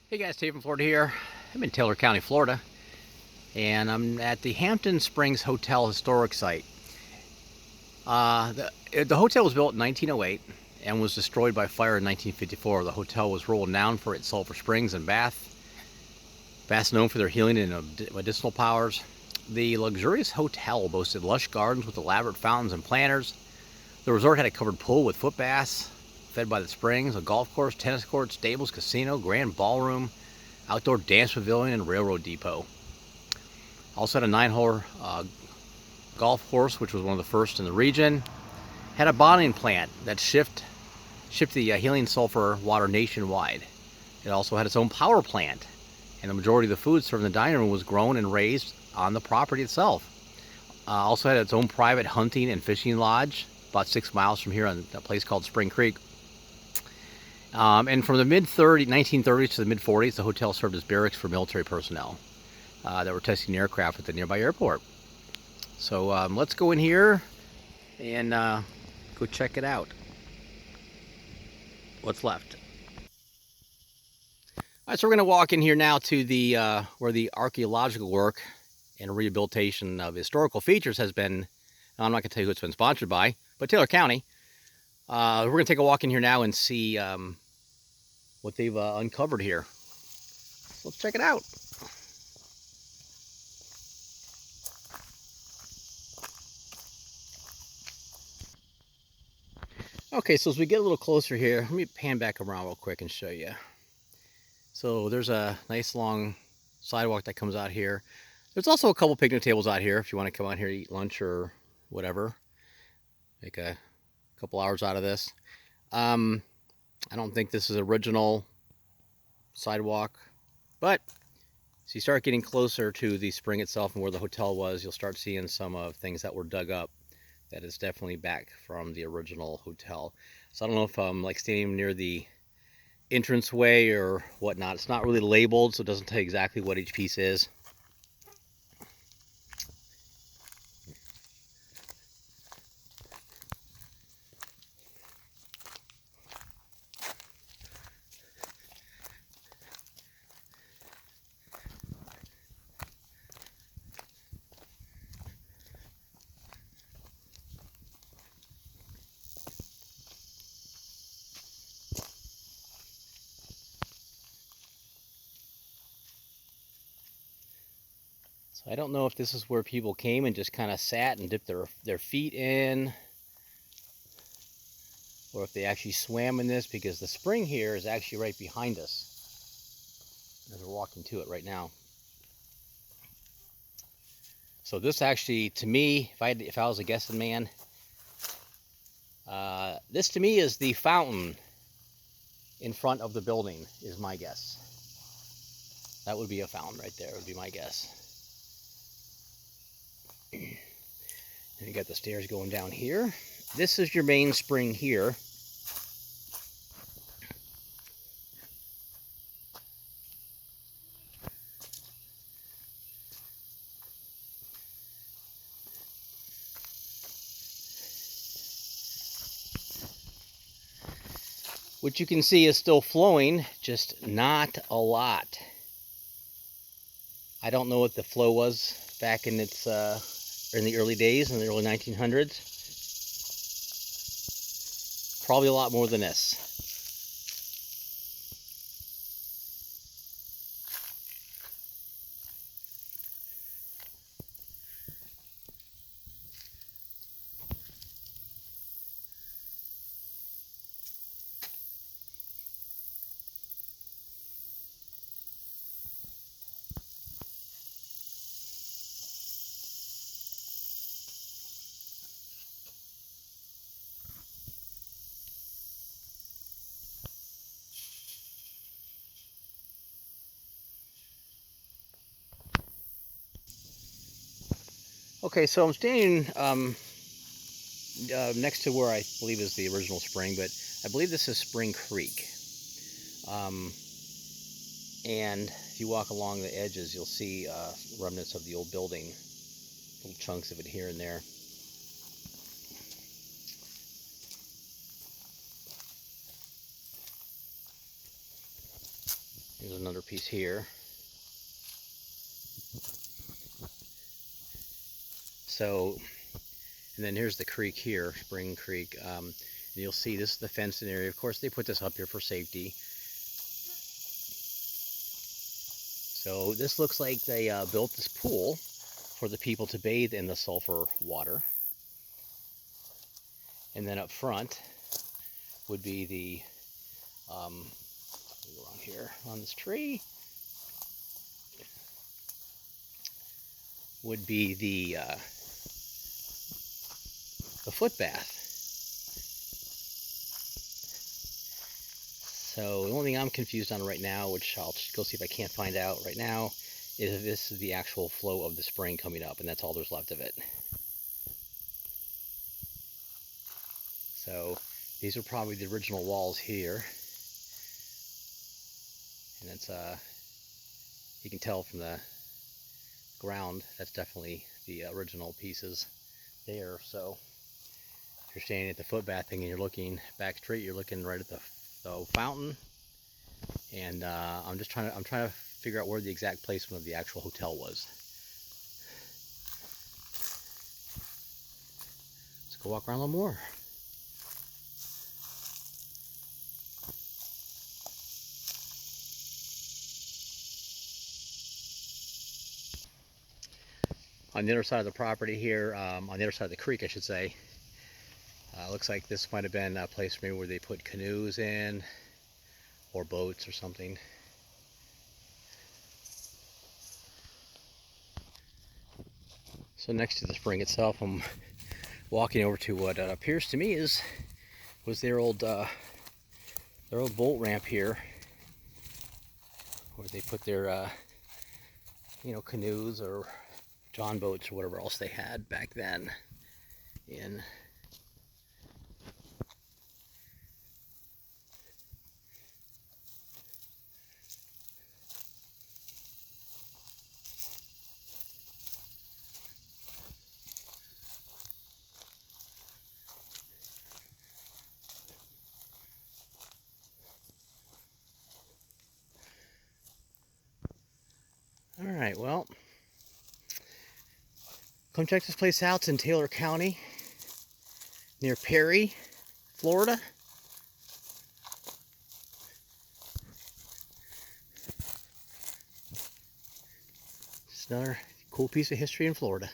Hey guys, Steve from Florida here. I'm in Taylor County, Florida, and I'm at the Hampton Springs Hotel Historic Site. The hotel was built in 1908 and was destroyed by fire in 1954. The hotel was world renowned for its sulfur springs and bath, best known for their healing and medicinal powers. The luxurious hotel boasted lush gardens with elaborate fountains and planters. The resort had a covered pool with foot baths, fed by the springs, a golf course, tennis court, stables, casino, grand ballroom, outdoor dance pavilion, and railroad depot. Also had a 9-hole golf course, which was one of the first in the region. Had a bonding plant that shipped the healing sulfur water nationwide. It also had its own power plant, and the majority of the food served in the dining room was grown and raised on the property itself. Also had its own private hunting and fishing lodge, about 6 miles from here on a place called Spring Creek. And from the 1930s to the mid-40s, the hotel served as barracks for military personnel that were testing aircraft at the nearby airport. So let's go in here and go check it out. What's left? All right, so we're going to walk in here now to the where the archaeological work and rehabilitation of historical features has been. I'm not going to tell you who it's been sponsored by, but Taylor County. We're going to take a walk in here now and see what they've uncovered here. So let's check it out. Okay, so as we get a little closer here, let me pan back around real quick and show you. So there's a nice long sidewalk that comes out here. There's also a couple picnic tables out here if you want to come out here, eat lunch or whatever. Make a couple hours out of this. I don't think this is original sidewalk, but as you start getting closer to the spring itself and where the hotel was, you'll start seeing some things that were dug up. That is definitely back from the original hotel. So I don't know if I'm like standing near the entranceway or whatnot. It's not really labeled, so it doesn't tell you exactly what each piece is. So I don't know if this is where people came and just kind of sat and dipped their feet in, or if they actually swam in this, because the spring here is actually right behind us as we're walking to it right now. So this actually, to me, if I was a guessing man, this to me is the fountain in front of the building, is my guess. That would be a fountain right there, would be my guess. And you got the stairs going down here. This is your main spring here. Which you can see is still flowing, just not a lot. I don't know what the flow was back in in the early days, in the early 1900s. Probably a lot more than this. Okay, so I'm standing next to where I believe is the original spring, but I believe this is Spring Creek. And if you walk along the edges, you'll see remnants of the old building, little chunks of it here and there. There's another piece here. So, and then here's the creek here, Spring Creek. And you'll see this is the fenced area. Of course, they put this up here for safety. So this looks like they built this pool for the people to bathe in the sulfur water. And then up front would be the, let me go around here on this tree, would be the foot bath. So the only thing I'm confused on right now, which I'll just go see if I can't find out right now, is if this is the actual flow of the spring coming up, and that's all there's left of it. So these are probably the original walls here, and it's you can tell from the ground that's definitely the original pieces there. So if you're standing at the foot bath thing and you're looking back straight, you're looking right at the fountain, and I'm trying to figure out where the exact placement of the actual hotel was. Let's go walk around a little more. On the other side of the property here, on the other side of the creek, I should say, looks like this might have been a place maybe where they put canoes in, or boats or something. So next to the spring itself, I'm walking over to what appears to me was their old boat ramp here, where they put their canoes or john boats or whatever else they had back then in. All right, well, come check this place out. It's in Taylor County, near Perry, Florida. Just another cool piece of history in Florida.